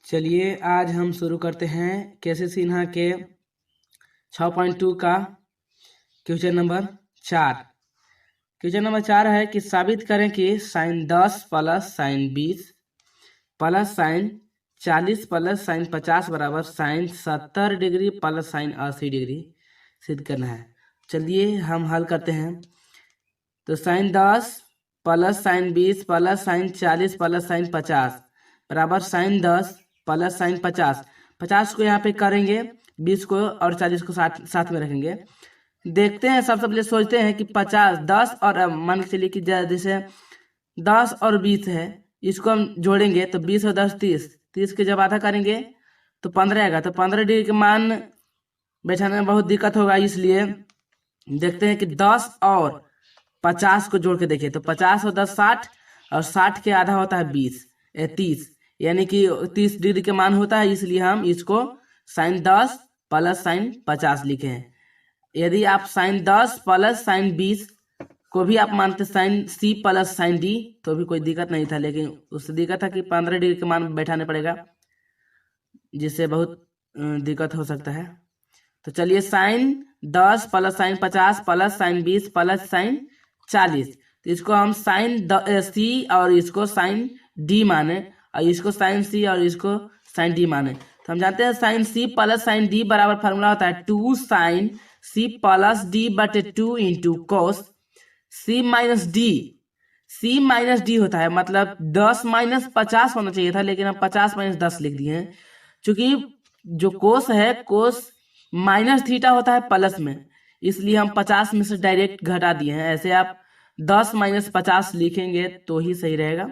चलिए आज हम शुरू करते हैं केसी सिन्हा के 6.2 का क्वेश्चन नंबर 4। क्वेश्चन नंबर 4 है कि साबित करें कि sine 10 plus sine 20 plus sine 40 plus sine 50 बराबर sine 70 degree plus sine 80 degree सिद्ध करना है। चलिए हम हल करते हैं। तो sine 10 plus sine 20 plus sine 40 plus sine 50 बराबर साइन 10 प्लस साइन 50 को यहाँ पे करेंगे, 20 को और 40 को साथ में रखेंगे। देखते हैं, सबसे पहले सोचते हैं कि 50 10 और मान के चलिए कि जैसे 10 और 20 है, इसको हम जोड़ेंगे तो 20 और 10 30 के जब आधा करेंगे तो 15 आएगा। तो 15 डिग्री के मान बैठाने में बहुत दिक्कत होगा, इसलिए देखते हैं कि 10 और 50 को जोड़ के देखिए तो 50 और 10 60 और 60 के आधा होता है 30 यानी कि 30 डिग्री के मान होता है, इसलिए हम इसको साइन 10 प्लस साइन 50 लिखे हैं। यदि आप साइन 10 प्लस साइन 20 को भी आप मानते sine C plus sine D तो भी कोई दिक्कत नहीं था, लेकिन उससे दिक्कत था कि 15 डिग्री के मान बैठाने पड़ेगा, जिससे बहुत दिक्कत हो सकता है। तो चलिए sine 10 plus sine 50 plus sine 20 plus sine 40, तो इसको हम साइन सी और इसको साइन डी माने और इसको साइन सी और इसको साइन डी माने। तो हम जानते हैं sine C plus sine D बराबर फार्मूला होता है 2 साइन सी प्लस डी बटे 2 into cos C minus D. C minus D होता है, मतलब 10 माइनस 50 होना चाहिए था, लेकिन हम 50 माइनस 10 लिख दिए हैं। क्योंकि जो कोस है, कोस माइनस थीटा होता है प्लस में, इसलिए हम 50 में से डायरेक्ट घटा दिए हैं। ऐसे आप 10 माइनस 50 लिखेंगे तो ही सही रहेगा।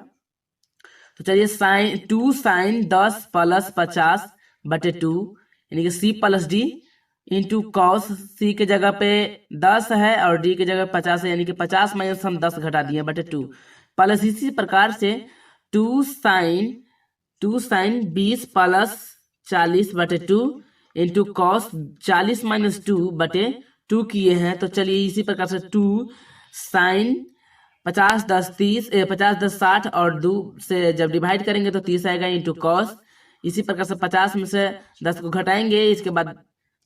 तो चलिए साइन 2 साइन 10 प्लस 50 बटे 2 यानी कि C plus D into cos, C के जगह पे 10 है और डी के जगह 50 है, यानी कि 50 माइनस हम 10 घटा दिए बटे 2 प्लस इसी प्रकार से 2 साइन 20 प्लस 40 बटे 2 इंटू कॉस 40 माइनस 2 बटे 2 किए हैं। तो चलिए इसी प्रकार से 2 साइन 50 10 30 50 10 60 और 2 से जब डिवाइड करेंगे तो 30 आएगा इंटू कॉस। इसी प्रकार से 50 में से 10 को घटाएंगे, इसके बाद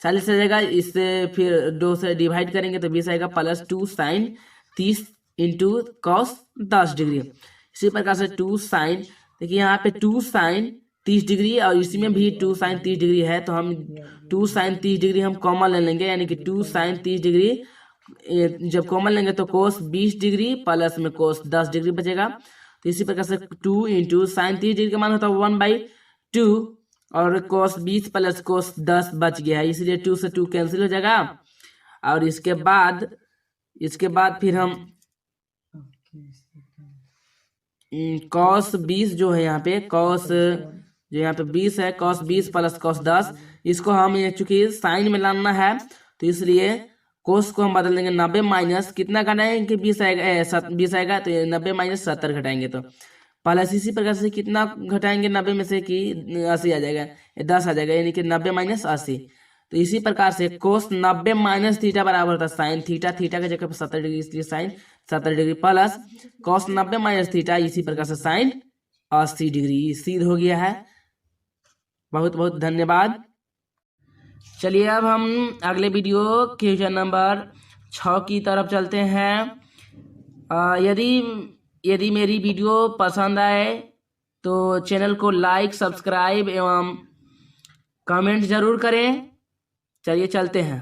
40 आ जाएगा, इससे फिर 2 से डिवाइड करेंगे तो 20 आएगा plus 2 sine 30 into cos 10 degree. इसी प्रकार से 2 साइन, देखिए यहाँ पे 2 साइन 30 डिग्री और इसी में भी 2 साइन 30 डिग्री है, तो हम 2 साइन 30 डिग्री हम कॉमन ले लेंगे, यानी कि 2 साइन 30 डिग्री जब कॉमन लेंगे तो कोस 20 डिग्री प्लस में कोस 10 डिग्री बचेगा। तो इसी प्रकार से 2 इंटू साइन 30 डिग्री का मान होता है 1/2 और कोस 20 प्लस कोस 10 बच गया है, इसलिए 2 से 2 कैंसिल हो जाएगा। और इसके बाद फिर हम कॉस 20 जो है यहाँ पे कॉस जो यहाँ पे 20 है, कॉस 20 प्लस कॉस 10, इसको हम चूंकि साइन में लाना है तो इसलिए कोस को हम बदल देंगे 90 माइनस कितना घटाएंगे 20 आएगा 20 आएगा, तो 90 माइनस 70 घटाएंगे तो प्लस इसी प्रकार से कितना घटाएंगे 90 में से कि 80 आ जाएगा, 10 आ जाएगा, यानी कि 90 माइनस 80। तो इसी प्रकार से कोस 90 माइनस थीटा बराबर होता है साइन थीटा, थीटा के जगह पर 70 डिग्री इसलिए sine 70 degree plus cos 90 minus theta, इसी प्रकार से साइन 80 डिग्री सिद्ध हो गया है। बहुत बहुत धन्यवाद। चलिए अब हम अगले वीडियो क्वेश्चन नंबर 6 की तरफ चलते हैं। यदि मेरी वीडियो पसंद आए तो चैनल को लाइक सब्सक्राइब एवं कमेंट जरूर करें। चलिए चलते हैं।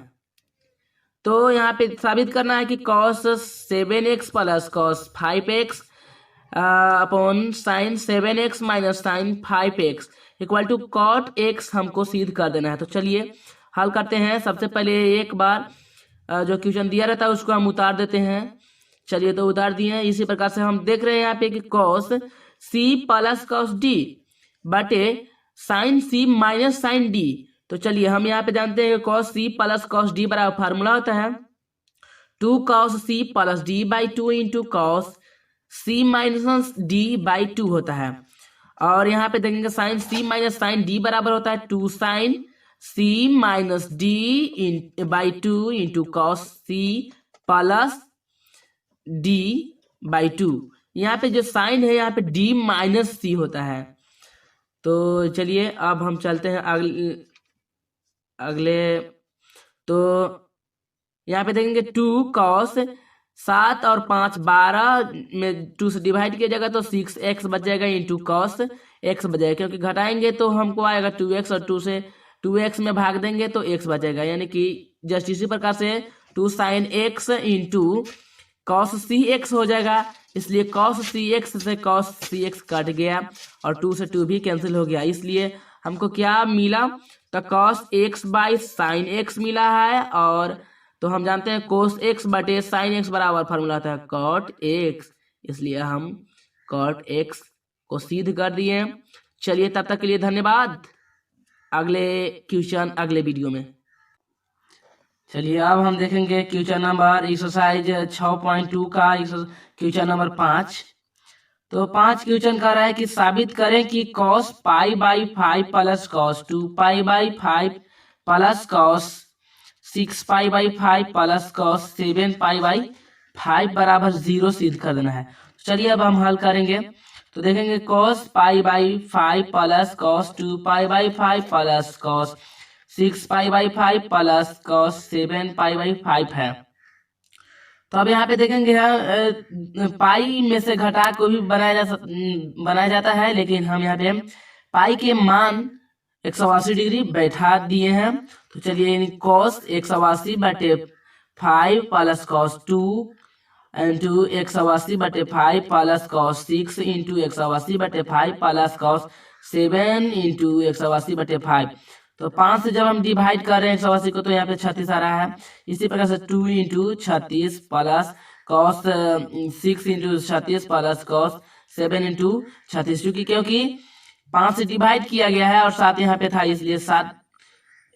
तो यहाँ पे साबित करना है कि cos 7x plus cos 5x upon sine 7x minus sine 5x equal to cot x हमको सिद्ध कर देना है। तो चलिए हल करते हैं। सबसे पहले एक बार जो क्वेश्चन दिया रहता है उसको हम उतार देते हैं। चलिए तो उतार दिए हैं। इसी प्रकार से हम देख रहे हैं यहाँ पे कि cos c plus cos d बटे sine c minus sine d। तो चलिए हम यहाँ पे जानते हैं cos c plus cos d बराबर फार्मूला होता है 2 cos c plus d by 2 into cos c minus d by 2 होता है। और यहाँ पे देखेंगे sine c minus sine d बराबर होता है 2 sine c minus d by 2 into cos c plus d by 2। यहाँ पे जो साइन है यहाँ पे d माइनस c होता है, तो चलिए अब हम चलते हैं अगले। तो यहाँ पे देखेंगे 2 cos 7 और 5 12 में 2 से डिवाइड किया जाएगा तो 6x बच जाएगा इंटू cos x बच जाएगा, क्योंकि घटाएंगे तो हमको आएगा 2x और 2 से 2x में भाग देंगे तो x बचेगा, यानी कि जस्ट इसी प्रकार से 2 sin x into cos cx हो जाएगा। इसलिए cos cx से cos cx कट गया और 2 से 2 भी कैंसिल हो गया, इसलिए हमको क्या मिला, तो cos x by sine x मिला है। और तो हम जानते हैं cos x बटे साइन x बराबर फार्मूला आता है cot x, इसलिए हम cot x को सिद्ध कर दिए। चलिए तब तक के लिए धन्यवाद, अगले क्वेश्चन अगले वीडियो में। चलिए अब हम देखेंगे क्वेश्चन नंबर एक्सरसाइज 6.2 का क्वेश्चन नंबर 5। तो 5 क्वेश्चन कर रहा है कि साबित करें कि cos pi by 5 plus cos 2 pi by 5 plus cos 6 pi by 5 plus cos 7 pi by 5 बराबर 0 सिद्ध कर देना है। चलिए अब हम हल करेंगे। तो देखेंगे cos pi by 5 plus cos 2 pi by 5 plus cos 6 pi by 5 plus cos 7 pi by 5 है। तो अब यहाँ पे देखेंगे पाई में से घटा को भी बनाया जाता है, लेकिन हम यहाँ पे पाई के मान 180 डिग्री बैठा दिए हैं। तो चलिए cos 180 बटे 5 प्लस cos 2 इंटू 180 बटे 5 प्लस cos 6 इंटू 180 बटे 5 प्लस cos 7 इंटू 180 बटे 5। तो 5 से जब हम डिवाइड कर रहे हैं 180 को तो यहाँ पे 36 आ रहा है। इसी प्रकार से 2 into 36 plus cos 6 into 36 plus cos 7 into 36, क्योंकि 5 से डिवाइड किया गया है और 7 यहाँ पे था, इसलिए 7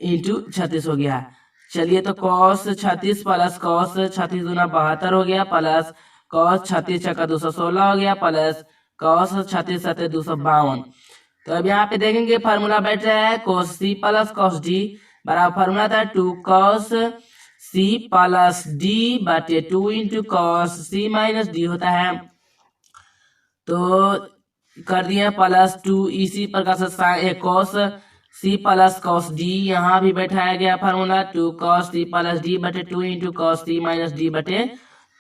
इंटू 36 हो गया। चलिए तो cos 36 प्लस cos 36 दूना 72 हो गया, प्लस cos 36 छक्का 216 हो गया, प्लस cos 36 सत्ते 252। तो अब यहाँ पे देखेंगे फार्मूला बैठ रहा है cos c plus cos d बराबर फार्मूला था 2 cos c प्लस d बटे 2 into cos c minus d होता है। तो कर दिए प्लस 2, इसी प्रकार से cos c plus cos d यहाँ भी बैठाया गया formula 2 cos c plus d बटे 2 into cos c minus d बटे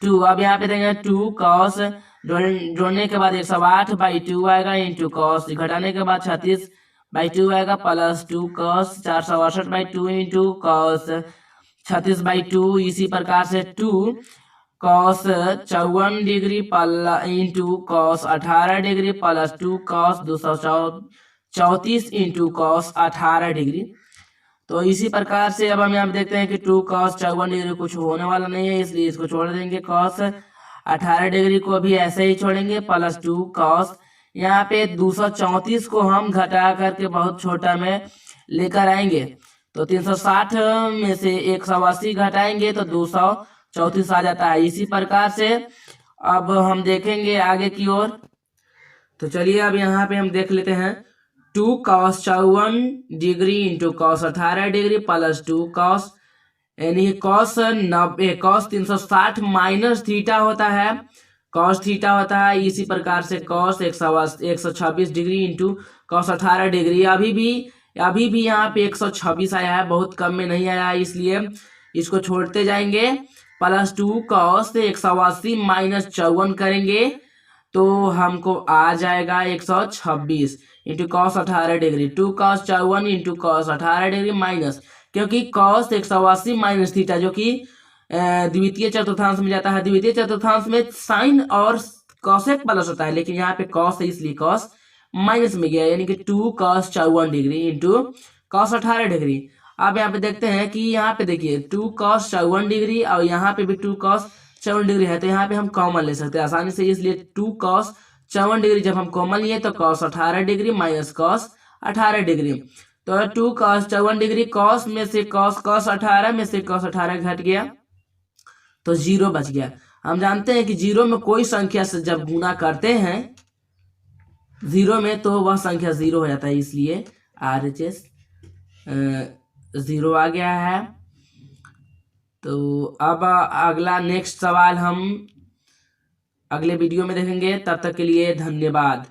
2। अब यहाँ पे देंगे 2 cos जोड़ने के बाद 108 बाई 2 आएगा इंटू cos, घटाने के बाद 36 बाई 2 आएगा, plus 2 cos 468 by 2 into cos 36 by 2। इसी प्रकार से 2 cos 54 degree into cos 18 degree plus 2 cos 234 into cos 18 degree. तो इसी प्रकार से अब हम यहाँ पे देखते हैं कि 2 cos 54 डिग्री कुछ होने वाला नहीं है, इसलिए इसको छोड़ देंगे। cos 18 डिग्री को भी ऐसे ही छोड़ेंगे, प्लस 2 cos यहाँ पे 234 को हम घटा करके बहुत छोटा में लेकर आएंगे। तो 360 में से 180 घटाएंगे तो 234 आ जाता है। इसी प्रकार से अब हम देखेंगे आगे की ओर। तो चलिए अब यहाँ पे हम देख लेते हैं 2 cos 54 degree into cos 18 degree plus 2 cos, यानी cos 360 माइनस थीटा होता है, cos थीटा होता है। इसी प्रकार से cos 126 degree into cos 18 degree. अभी भी यहाँ पे 126 आया है, बहुत कम में नहीं आया है, इसलिए इसको छोड़ते जाएंगे। प्लस 2 cos 180 माइनस 54 करेंगे तो हमको आ जाएगा 126 into cos 18 degree. 2 cos 54 into cos 18 degree minus, क्योंकि cos 180 माइनस थीटा जो कि द्वितीय चतुर्थांश में जाता है। द्वितीय चतुर्थांश में साइन और cosec प्लस होता है, लेकिन यहाँ पे cos है इसलिए cos माइनस में गया, यानी कि 2 cos 54 degree into cos 18 degree. अब यहाँ पे देखते हैं कि यहाँ पे देखिए 2 cos 54 डिग्री और यहाँ पे भी 2 cos 54 डिग्री है, तो यहाँ पे हम कॉमन ले सकते हैं आसानी से, इसलिए 2 cos 54 डिग्री जब हम कॉमन लिए तो cos 18 degree minus cos 18 degree. तो 2 cos 54 डिग्री cos में से cos 18 में से cos 18 घट गया तो 0 बच गया। हम जानते हैं कि 0 में कोई संख्या से जब गुना करते हैं 0 में तो वह संख्या 0 हो जाता है, इसलिए RHS 0 आ गया है। तो अब अगला नेक्स्ट सवाल हम अगले वीडियो में देखेंगे, तब तक के लिए धन्यवाद।